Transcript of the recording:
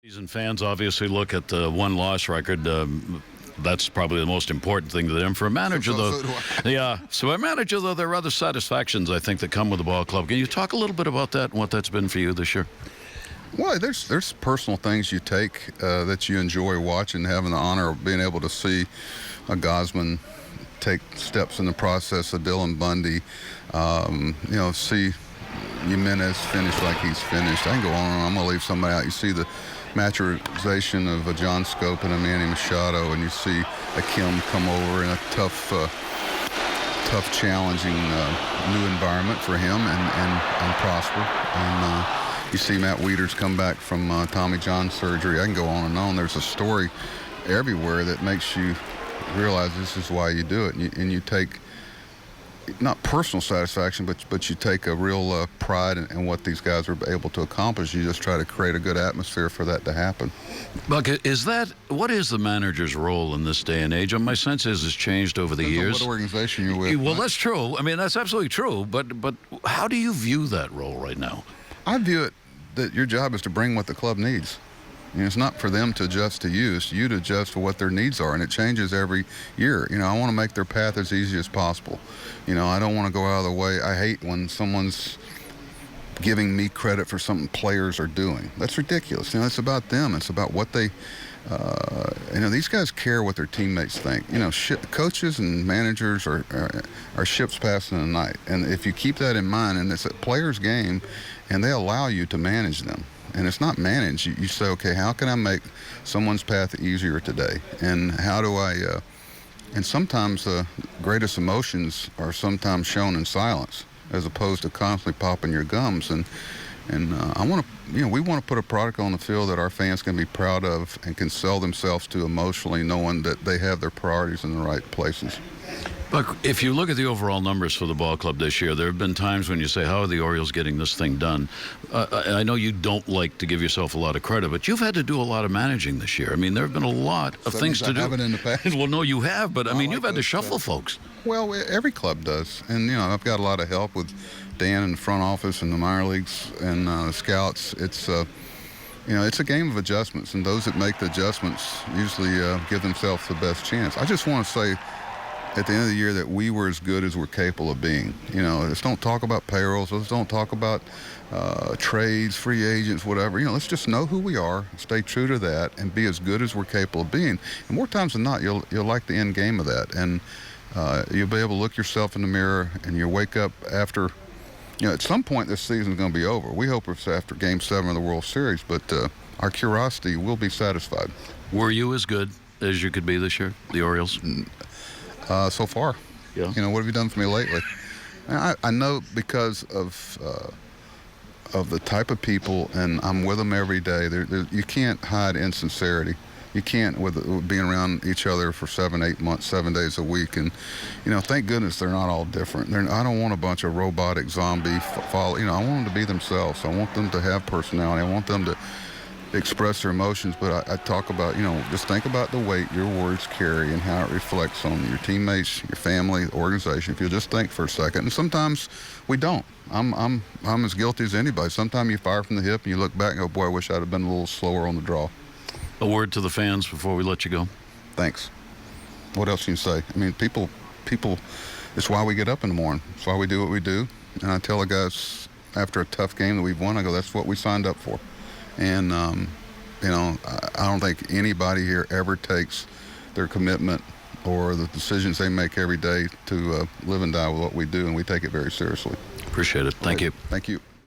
Season fans obviously look at the one-loss record. That's probably the most important thing to them. For a manager, though, yeah. So a manager, though, there are other satisfactions I think that come with the ball club. Can you talk a little bit about that and what that's been for you this year? Well, there's personal things you take that you enjoy watching, having the honor of being able to see a Gosman take steps in the process of Dylan Bundy, see Jimenez finish like he's finished. I can go on and I'm going to leave somebody out. You see the maturization of a John Scope and a Manny Machado, and you see a Kim come over in a tough, challenging new environment for him and prosper. And you see Matt Wieters come back from Tommy John surgery. I can go on and on. There's a story everywhere that makes you realize this is why you do it. And you take not personal satisfaction, but you take a real pride in what these guys are able to accomplish. You just try to create a good atmosphere for that to happen. Buck, what is the manager's role in this day and age? And my sense is it's changed over the years. What organization you're with. Well, that's true. I mean, that's absolutely true. But how do you view that role right now? I view it that your job is to bring what the club needs. It's not for them to adjust to you. It's you to adjust for what their needs are, and it changes every year. I want to make their path as easy as possible. I don't want to go out of the way. I hate when someone's giving me credit for something players are doing. That's ridiculous. It's about them. It's about what they, these guys care what their teammates think. Coaches and managers are ships passing in the night. And if you keep that in mind, and it's a player's game, and they allow you to manage them. And it's not managed. You say, okay, how can I make someone's path easier today? And how do I, and sometimes the greatest emotions are sometimes shown in silence as opposed to constantly popping your gums. And I want to, we want to put a product on the field that our fans can be proud of and can sell themselves to emotionally, knowing that they have their priorities in the right places. Look, if you look at the overall numbers for the ball club this year, there have been times when you say, how are the Orioles getting this thing done? I know you don't like to give yourself a lot of credit, but you've had to do a lot of managing this year. I mean, there have been a lot of things to do. I haven't in the past. Well, no, you have, but I mean, you've had to shuffle folks. Well, every club does. And, I've got a lot of help with Dan in the front office and the minor leagues and the scouts. It's a game of adjustments, and those that make the adjustments usually give themselves the best chance. I just want to say, at the end of the year, that we were as good as we're capable of being. Let's don't talk about payrolls. Let's don't talk about trades, free agents, whatever. Let's just know who we are, stay true to that, and be as good as we're capable of being. And more times than not, you'll like the end game of that. And you'll be able to look yourself in the mirror, and you wake up after, at some point this season's going to be over. We hope it's after Game 7 of the World Series, but our curiosity will be satisfied. Were you as good as you could be this year, the Orioles? So far. Yeah. What have you done for me lately? I know because of the type of people, and I'm with them every day. You can't hide insincerity. You can't with being around each other for 7-8 months, 7 days a week. And, thank goodness they're not all different. I don't want a bunch of robotic zombie follow. I want them to be themselves. I want them to have personality. I want them to express their emotions, but I talk about, just think about the weight your words carry and how it reflects on your teammates, your family, the organization. If you'll just think for a second, and sometimes we don't. I'm as guilty as anybody. Sometimes you fire from the hip and you look back and go, boy, I wish I'd have been a little slower on the draw. A word to the fans before we let you go. Thanks. What else can you say? I mean, people, it's why we get up in the morning. It's why we do what we do. And I tell the guys after a tough game that we've won, I go, that's what we signed up for. And, I don't think anybody here ever takes their commitment or the decisions they make every day to live and die with what we do, and we take it very seriously. Appreciate it. Thank you. Thank you.